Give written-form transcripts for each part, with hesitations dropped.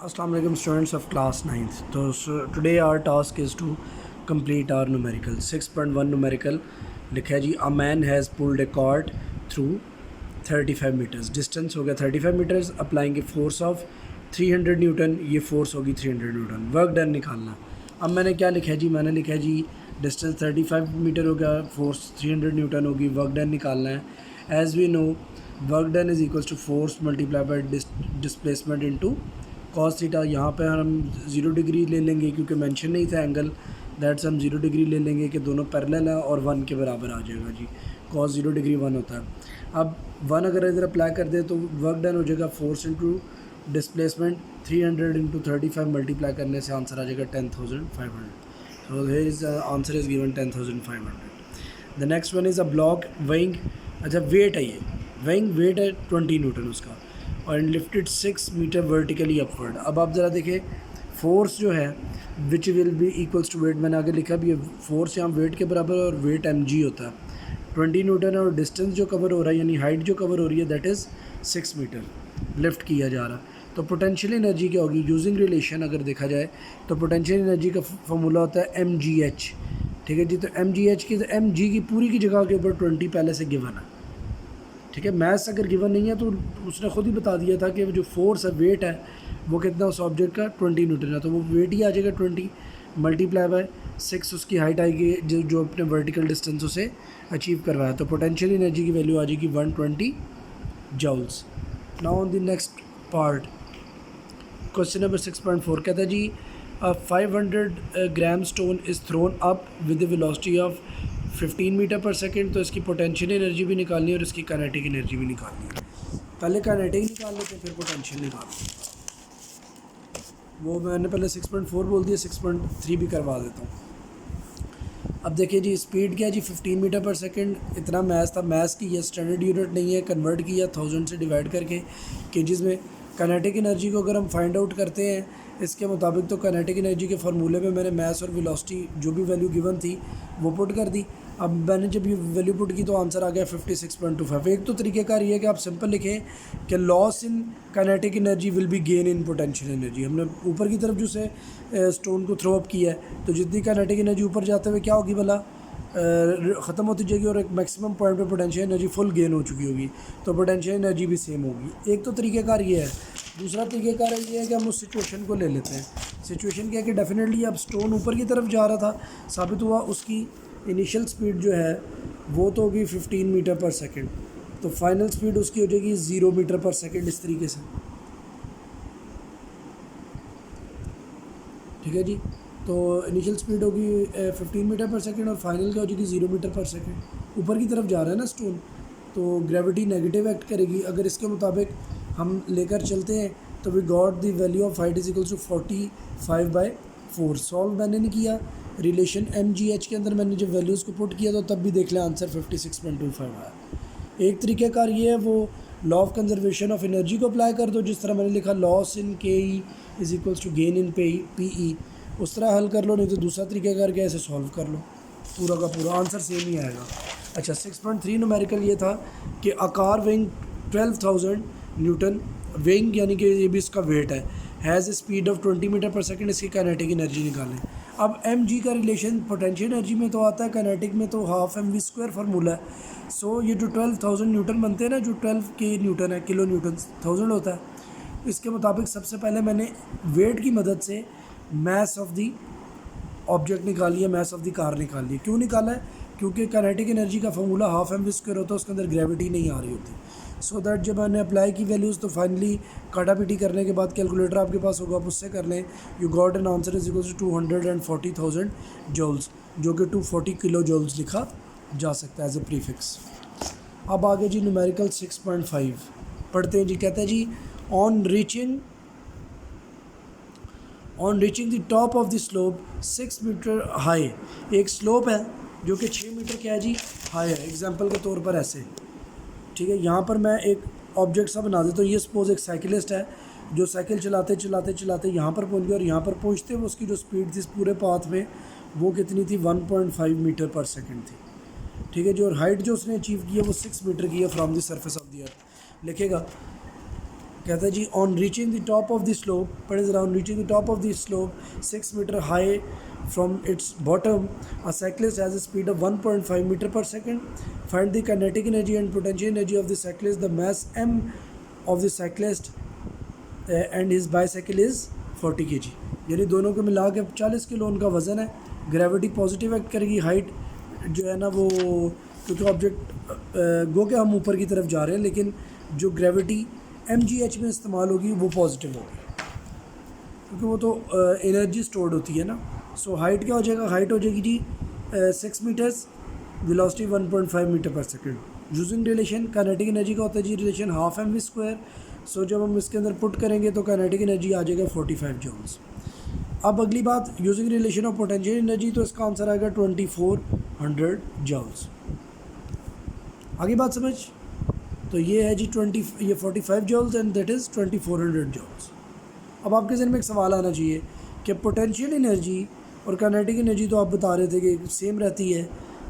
Assalamu alaikum students of class 9th. So today our task is to complete our numerical. 6.1 numerical लिखा है जी a man has pulled a cart through 35 meters. Distance हो गया 35 meters. Applying force of 300 Newton. ये force होगी 300 Newton. Work done निकालना. अब मैंने क्या लिखा है जी, मैंने लिखा है जी डिस्टेंस 35 मीटर हो गया, फोर्स 300 न्यूटन होगी, वर्क डन निकालना है. As we know work done is equals to force multiply by displacement into cos theta. यहाँ पे हम 0 डिग्री ले लेंगे क्योंकि मेंशन नहीं था एंगल, दैट्स हम 0 डिग्री ले लेंगे कि दोनों पैरेलल है और 1 के बराबर आ जाएगा जी. कॉस 0 डिग्री 1 होता है. अब 1 अगर इधर अप्लाई कर दे तो वर्क डन हो जाएगा force into displacement 300 into 35 multiply करने से आंसर आ जाएगा 10,500. So his answer is given 10,500. The next one is a block weighing. अच्छा वेट है, ये वेइंग वेट है 20 न्यूटन उसका और लिफ्टेड 6 मीटर वर्टिकली अपवर्ड. अब आप ज़रा देखें फोर्स जो है which will be equals to weight, मैंने आगे लिखा भी है फोर्स यहाँ वेट के बराबर और वेट mg होता है. 20 न्यूटन है और डिस्टेंस जो कवर हो रहा है यानी हाइट जो कवर हो रही है दैट इज़ 6 मीटर लिफ्ट किया जा रहा है. तो पोटेंशियल एनर्जी क्या होगी यूजिंग रिलेशन अगर देखा जाए तो पोटेंशियल एनर्जी का फॉर्मूला होता है mgh. ठीक है जी. तो mgh की mg की पूरी की जगह के ऊपर 20 पहले से गिवन है. ठीक है, मैथ्स अगर गिवन नहीं है तो उसने खुद ही बता दिया था कि जो फोर्स है वेट है वो कितना उस ऑब्जेक्ट का 20 न्यूटन है, तो वो वेट ही आ जाएगा 20 मल्टीप्लाई बाय 6 उसकी हाइट आएगी जो अपने वर्टिकल डिस्टेंस उसे अचीव करवाया. तो पोटेंशियल एनर्जी की वैल्यू आ जाएगी 120 joules. Now on the next part question number 6.4 कहता है जी 500 gram stone is thrown up with the velocity of 15 metre per second. तो इसकी पोटेंशियल एनर्जी भी निकालनी है और इसकी काइनेटिक एनर्जी भी निकालनी है. पहले काइनेटिक निकाल लेते हैं फिर पोटेंशियल निकालते हैं. वो मैंने पहले 6.4 बोल दिया, 6.3 भी करवा देता हूँ. अब देखिए जी स्पीड क्या है जी 15 मीटर पर सेकेंड. इतना मैथ्स था, मैथ्स की ये स्टैंडर्ड यूनिट नहीं है, कन्वर्ट किया 1000 से डिवाइड करके केजीज़ में. काइनेटिक एनर्जी को अगर हम फाइंड आउट करते हैं इसके मुताबिक तो काइनेटिक एनर्जी के फार्मूले में मैंने मास और वेलोसिटी जो भी वैल्यू गिवन थी वो पुट कर दी. अब मैंने जब ये वैल्यू पुट की तो आंसर आ गया 56.25. एक तो तरीक़ेकार ये है कि आप सिंपल लिखें कि loss in kinetic energy will be gain in potential energy. हमने ऊपर की तरफ जो से स्टोन को थ्रो अप किया है तो जितनी काइनेटिक एनर्जी ऊपर जाते हुए क्या होगी भला ख़त्म होती जाएगी और एक मैक्सिमम पॉइंट पे पोटेंशियल एनर्जी फुल गेन हो चुकी होगी, तो पोटेंशियल एनर्जी भी सेम होगी. एक तो तरीक़ेकार ये है. दूसरा तरीक़ेकार ये है कि हम उस सिचुएशन को ले लेते हैं. सिचुएशन क्या है कि डेफिनेटली अब स्टोन ऊपर की तरफ जा रहा था, साबित हुआ उसकी इनिशियल स्पीड जो है वो तो होगी 15 मीटर पर सेकेंड, तो फाइनल स्पीड उसकी हो जाएगी 0 मीटर पर सेकेंड इस तरीके से. ठीक है जी. तो इनिशियल स्पीड होगी 15 मीटर पर सेकेंड और फाइनल क्या हो जाएगी 0 मीटर पर सेकेंड. ऊपर की तरफ जा रहा है ना स्टोन, तो ग्रेविटी नेगेटिव एक्ट करेगी. अगर इसके मुताबिक हम लेकर चलते हैं तो we got the value of height is equals to 45/4. Solve मैंने नहीं किया, रिलेशन mgh के अंदर मैंने जब वैल्यूज़ को पुट किया तो तब भी देख लें आंसर 56.25 आया. एक तरीक़ेकार ये है वो law of conservation of energy को अप्लाई कर दो, जिस तरह मैंने लिखा loss in K E is equals to gain in P E, उस तरह हल कर लो. नहीं तो दूसरा तरीक़ेकार क्या है, इसे सॉल्व कर लो, पूरा का पूरा आंसर सेम ही आएगा. अच्छा 6.3 न्यूमेरिकल ये था कि आकार वेइंग 12,000 न्यूटन, वेइंग यानी कि ये भी इसका वेट है, has a speed of 20 metre per second. इसकी काइनेटिक एनर्जी निकालें. अब mg का रिलेशन पोटेंशियल एनर्जी में तो आता है, काइनेटिक में तो हाफ mv² फार्मूला है. सो ये जो 12,000 न्यूटन बनते हैं ना, जो 12 के न्यूटन है, किलो न्यूटन 1000 होता है, इसके मुताबिक सबसे पहले मैंने वेट की मदद से मास ऑफ दी ऑब्जेक्ट निकाली है, मास ऑफ दी कार निकाली है. क्यों निकाला है? क्योंकि काइनेटिक एनर्जी का फार्मूला हाफ mv² होता है, उसके अंदर ग्रेविटी नहीं आ रही होती. सो दैट जब मैंने अप्लाई की वैल्यूज़ तो फाइनली काटापीटी करने के बाद कैलकुलेटर आपके पास होगा, आप उससे कर लें. You got an answer is equal to 240,000 joules, जो कि 240 किलो जूल्स लिखा जा सकता है एज ए प्रीफिक्स. अब आगे जी न्यूमेरिकल 6.5 पढ़ते हैं जी. कहते हैं जी on reaching the top of the slope 6 metre high. एक स्लोप है जो कि 6 मीटर क्या है जी हाई है. एग्जाम्पल के तौर पर ऐसे, ठीक है, यहाँ पर मैं एक ऑब्जेक्ट सा बना देता हूँ. ये सपोज एक साइकिलिस्ट है जो साइकिल चलाते चलाते चलाते यहाँ पर पहुँच गया और यहाँ पर पहुँचते हुए उसकी जो स्पीड थी इस पूरे पाथ में वो कितनी थी 1.5 मीटर पर सेकेंड थी. ठीक है जी. और हाइट जो उसने अचीव की है वो 6 मीटर की है from the surface of the earth. लिखेगा कहता है जी on reaching the top of the slope, पढ़े जरा, on reaching the top of the slope 6 metre high from its bottom a cyclist has a speed of 1.5 metre per second, find the kinetic energy and potential energy of the cyclist, the mass m of the cyclist and his bicycle is 40 kg। यानी दोनों को मिला के 40 kilo उनका वज़न है। Gravity positive act करेगी, height जो है ना वो, क्योंकि ऑब्जेक्ट गो के हम ऊपर की तरफ जा रहे हैं, लेकिन जो ग्रेविटी mgh में इस्तेमाल होगी वो पॉजिटिव होगी, क्योंकि वो तो एनर्जी स्टोर्ड होती है ना। सो हाइट क्या हो जाएगा, हाइट हो जाएगी जी 6 metres, velocity 1.5 metre per second. Using relation kinetic energy का होता है जी relation half M V square. So जब हम इसके अंदर पुट करेंगे तो काइनेटिक एनर्जी आ जाएगा 45 जूल्स। अब अगली बात, using relation of potential energy, तो इसका आंसर आएगा 2400 जूल्स। आगे बात समझ, तो ये है जी 45 joules and that is 2400 joules. अब आपके ज़हन में एक सवाल आना चाहिए कि पोटेंशियल एनर्जी और काइनेटिक एनर्जी तो आप बता रहे थे कि सेम रहती है,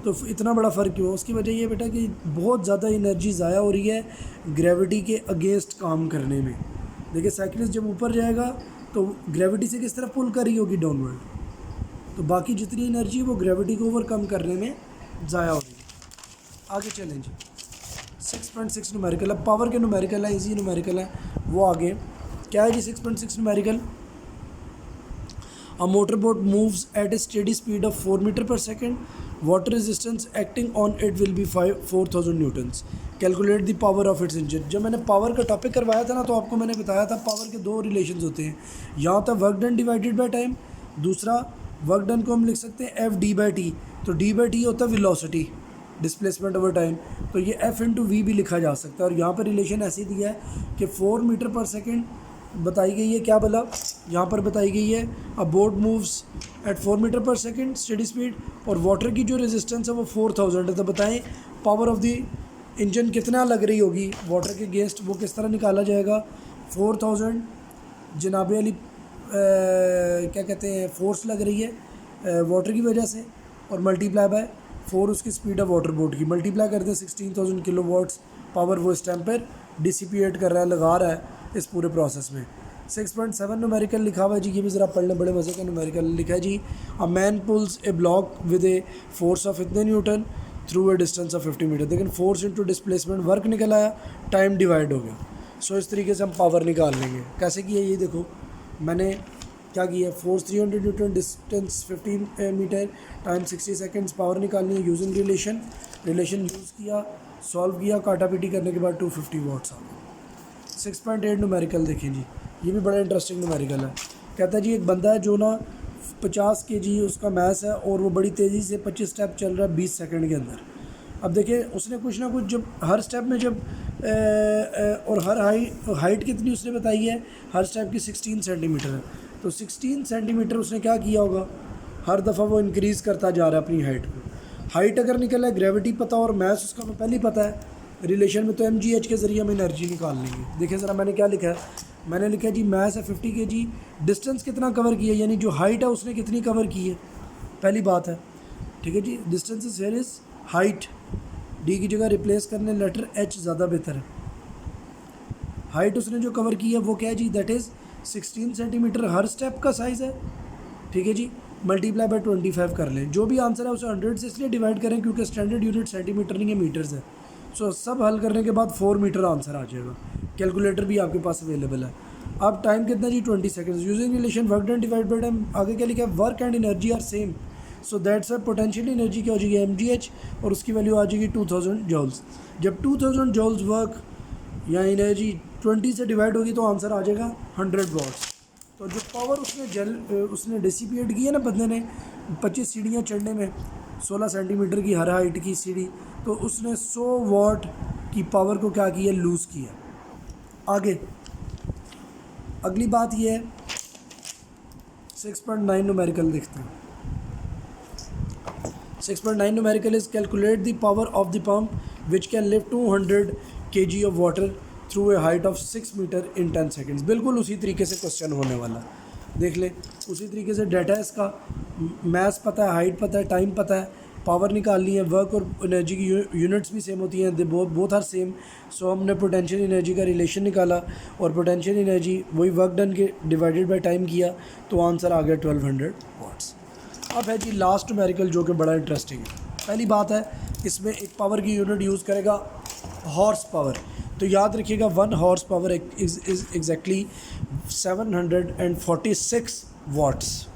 तो इतना बड़ा फ़र्क क्यों? उसकी वजह ये बेटा कि बहुत ज़्यादा एनर्जी ज़ाया हो रही है ग्रेविटी के अगेंस्ट काम करने में। देखिए साइकिलिस्ट जब ऊपर जाएगा तो ग्रेविटी से किस तरफ पुल कर रही होगी, डाउनवर्ड, तो बाकी जितनी एनर्जी वो ग्रेविटी को ओवरकम करने में ज़ाया हो रही है। आगे चलें जी, 6.6 न्यूमेरिकल। अब पावर के न्यूमेरिकल है, इजी न्यूमेरिकल है, वो आगे क्या है जी 6.6 numerical. A motorboat moves at a steady speed of 4 meter per second. Water resistance acting on it will be 4000 newtons. Calculate the power of its engine. जब मैंने पावर का टॉपिक करवाया था ना, तो आपको मैंने बताया था पावर के दो रिलेशंस होते हैं। यहाँ था work done divided by time, दूसरा वर्क डन को हम लिख सकते हैं एफ डी बाई टी। तो डी बाई टी होता है वेलोसिटी, डिस्प्लेसमेंट ओवर टाइम, तो ये एफ इंटू वी भी लिखा जा सकता है। और यहाँ पर रिलेशन ऐसी दिया है कि 4 मीटर पर सेकेंड बताई गई है, क्या बोला यहाँ पर बताई गई है, a boat moves at 4 metre per second steady speed, और वाटर की जो रेजिस्टेंस है वो 4000 है। तो बताएं पावर ऑफ द इंजन कितना लग रही होगी वाटर के अगेंस्ट, वो किस तरह निकाला जाएगा। 4000 जनाबे अली क्या कहते हैं फोर्स लग रही है वाटर की वजह से, और मल्टीप्लाई बाय 4 उसकी स्पीड है वाटर बोट की, मल्टीप्लाई करते हैं 16000 किलो वाट्स पावर वो इस टाइम पर डिसिपिएट कर रहा है, लगा रहा है इस पूरे प्रोसेस में। 6.7 न्यूमेरिकल लिखा हुआ है जी, ये भी ज़रा पढ़ लें, बड़े मज़े का न्यूमेरिकल लिखा है जी। A man pulls a block with a force of इतने newton through a distance of 50 metre. लेकिन फोर्स इंटू डिस्प्लेसमेंट वर्क निकल आया, टाइम डिवाइड हो गया। सो इस तरीके से हम पावर निकाल लेंगे। कैसे किया ये देखो, मैंने क्या किया, force 300 newton, distance 15 metre, time 60 seconds, power निकालनी है यूजिंग रिलेशन यूज़ किया, सॉल्व किया, काटा पीटी करने के बाद 250 वाट्स आ गए। 6.8 न्यूमेरिकल देखें जी, ये भी बड़ा इंटरेस्टिंग न्यूमेरिकल है। कहता है जी एक बंदा है जो ना 50 kg उसका मैस है, और वो बड़ी तेज़ी से 25 स्टेप चल रहा है 20 सेकंड के अंदर। अब देखिए उसने कुछ ना कुछ, जब हर स्टेप में जब और हर हाइट कितनी उसने बताई है, हर स्टेप की 16 सेंटीमीटर है। तो 16 सेंटीमीटर उसने क्या किया होगा, हर दफ़ा वो इंक्रीज़ करता जा रहा है अपनी हाइट को। हाइट अगर निकला है, ग्रेविटी पता और मैस उसका हमें पहले ही पता है रिलेशन में, तो mgh के ज़रिए हम एनर्जी निकाल लेंगे। देखिए ज़रा मैंने क्या लिखा है, मैंने लिखा है जी मैस है 50 kg, डिस्टेंस कितना कवर किया, यानी जो हाइट है उसने कितनी कवर की है, पहली बात है, ठीक है जी। Distance is where is height, D की जगह रिप्लेस करने लेटर h ज़्यादा बेहतर है। हाइट उसने जो कवर की है वो क्या है जी, दैट इज़ 16 सेंटीमीटर हर स्टेप का साइज़ है, ठीक है जी। मल्टीप्लाई बाय 25 कर लें, जो भी आंसर है उसे 100 से इसलिए डिवाइड करें क्योंकि स्टैंडर्ड यूनिट सेंटीमीटर नहीं है, मीटर्स है। सो सब हल करने के बाद 4 मीटर आंसर आ जाएगा। कैलकुलेटर भी आपके पास अवेलेबल है। अब टाइम कितना जी 20 seconds. Using relation work done divide by time, आगे क्या लिखा है, work and energy are same, so that's potential energy क्या हो जाएगी mgh, और उसकी वैल्यू आ जाएगी 2000 जॉल्स। जब 2000 जॉल्स वर्क या एनर्जी 20 से डिवाइड होगी तो आंसर आ जाएगा 100 वाट्स। तो जो पावर उसने डिसिपिएट की है ना बंदे ने 25 सीढ़ियाँ चढ़ने में, 16 सेंटीमीटर की हर हाइट की सीढ़ी, तो उसने 100 वाट की पावर को क्या किया, लूज़ किया। आगे अगली बात ये है 6.9 न्यूमेरिकल देखते हैं। 6.9 numerical is calculate the power of the pump which can lift 200 kg of water through a height of 6 metre in 10 seconds. बिल्कुल उसी तरीके से क्वेश्चन होने वाला, देख ले, उसी तरीके से डाटा है इसका, मैथ्स पता है, हाइट पता है, टाइम पता है, पावर निकालनी है, वर्क और एनर्जी की यूनिट्स भी सेम होती हैं, दे बोथ आर सेम। सो हमने पोटेंशियल एनर्जी का रिलेशन निकाला और पोटेंशियल एनर्जी वही वर्क डन के डिवाइडेड बाय टाइम किया, तो आंसर आ गया 1200 वाट्स। अब है जी लास्ट न्यूमेरिकल जो कि बड़ा इंटरेस्टिंग है। पहली बात है इसमें एक पावर की यूनिट यूज़ करेगा हॉर्स पावर, तो याद रखिएगा 1 horse power is exactly 746 watts.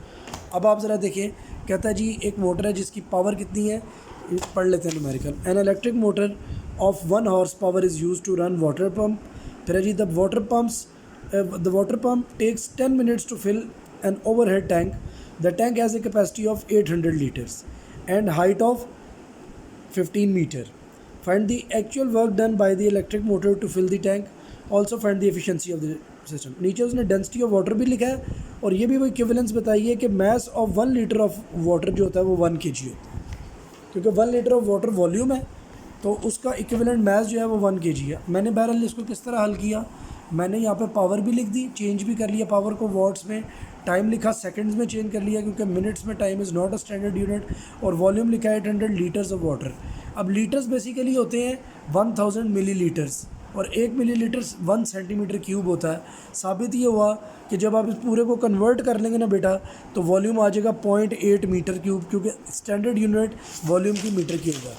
अब आप ज़रा देखिए, कहता है जी एक मोटर है जिसकी पावर कितनी है, पढ़ लेते हैं numerical. An electric motor of 1 horse power is use to run water pump. फिर है जी the water pump takes 10 minutes to fill an overhead tank. The tank has a capacity of 800 liters and height of 15 meter. Find the actual work done by the electric motor to fill the tank. Also find the efficiency of the system. नीचे उसने density of water भी लिखा है और ये भी वो equivalence बताई है कि mass of 1 litre of water जो होता है वो 1 kg होता है, क्योंकि 1 लीटर ऑफ वाटर वॉल्यूम है तो उसका इक्विवेलेंट मास जो है वो 1 kg है। मैंने बहरहाल इसको किस तरह हल किया, मैंने यहाँ पे पावर भी लिख दी, चेंज भी कर लिया पावर को वॉट्स में, टाइम लिखा सेकंड्स में चेंज कर लिया क्योंकि मिनट्स में time is not a standard unit, और वॉल्यूम लिखा है 800 लीटर्स ऑफ वाटर। अब लीटर्स बेसिकली होते हैं 1000 मिलीलीटर्स और 1 मिलीलीटर 1 सेंटीमीटर क्यूब होता है। साबित ये हुआ कि जब आप इस पूरे को कन्वर्ट कर लेंगे ना बेटा तो वॉल्यूम आ जाएगा 0.8 मीटर क्यूब, क्योंकि स्टैंडर्ड यूनिट वॉल्यूम की मीटर क्यूब है।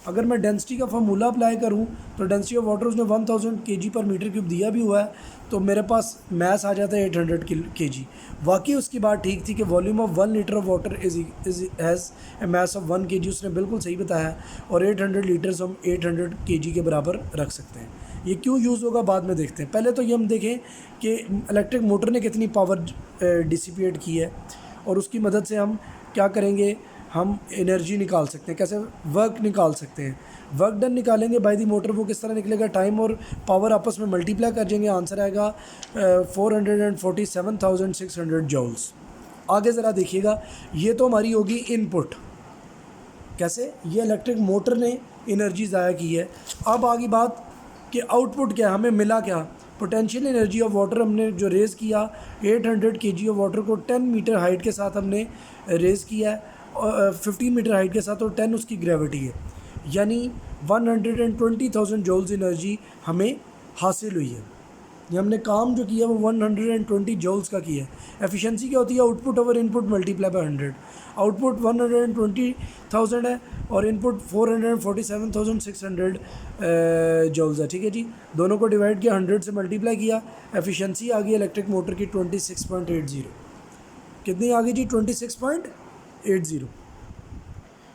अगर मैं डेंसिटी का फार्मूला अप्लाई करूं तो डेंसिटी ऑफ वाटर उसने 1000 kg पर मीटर क्यूब दिया भी हुआ है, तो मेरे पास मास आ जाता है 800 kg। वाकई उसकी बात ठीक थी कि volume of 1 litre of water has a mass of 1 kg, उसने बिल्कुल सही बताया, और 800 लीटर्स हम 800 kg के बराबर रख सकते हैं। ये क्यों यूज़ होगा बाद में देखते हैं, पहले तो ये हम देखें कि इलेक्ट्रिक मोटर ने कितनी पावर डिसिपेट की है और उसकी मदद से हम क्या करेंगे, हम एनर्जी निकाल सकते हैं, कैसे वर्क निकाल सकते हैं। वर्क डन निकालेंगे बाय दी मोटर, वो किस तरह निकलेगा, टाइम और पावर आपस में मल्टीप्लाई कर देंगे, आंसर आएगा 447,600 जूल्स। आगे ज़रा देखिएगा, ये तो हमारी होगी इनपुट, कैसे ये इलेक्ट्रिक मोटर ने एनर्जी ज़ाया की है। अब आगे बात कि आउटपुट क्या, हमें मिला क्या, पोटेंशियल एनर्जी ऑफ वाटर हमने जो रेज़ किया 800 kg ऑफ वाटर को 10 मीटर हाइट के साथ हमने रेज़ किया है, 15 मीटर हाइट के साथ, और 10 उसकी ग्रेविटी है, यानी 120,000 जूल्स एनर्जी हमें हासिल हुई है। ये हमने काम जो किया वो 120 जूल्स का किया है। एफिशिएंसी क्या होती है, output over input multiply by 100। Output 120,000 है और इनपुट 447,600 जूल्स है, ठीक है जी। दोनों को डिवाइड किया, 100 से मल्टीप्लाई किया, एफिशिएंसी आ गई इलेक्ट्रिक मोटर की 26.80। कितनी आ गई जी, 26.80।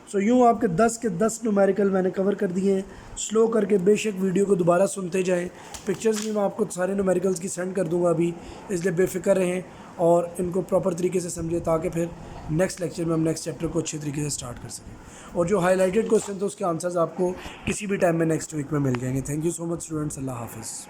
सो यूँ आपके 10 के 10 न्यूमेरिकल मैंने कवर कर दिए हैं। स्लो करके बेशक वीडियो को दोबारा सुनते जाएं, पिक्चर्स भी मैं आपको सारे न्यूमेरिकल्स की सेंड कर दूंगा अभी, इसलिए बेफिक्र रहें और इनको प्रॉपर तरीके से समझें ताकि फिर नेक्स्ट लेक्चर में हम नेक्स्ट चैप्टर को अच्छे तरीके से स्टार्ट कर सकें। और जो हाईलाइटेड क्वेश्चन थे उसके आंसर्स आपको किसी भी टाइम में नेक्स्ट वीक में मिल जाएंगे। Thank you so much students, अल्लाह हाफिज़।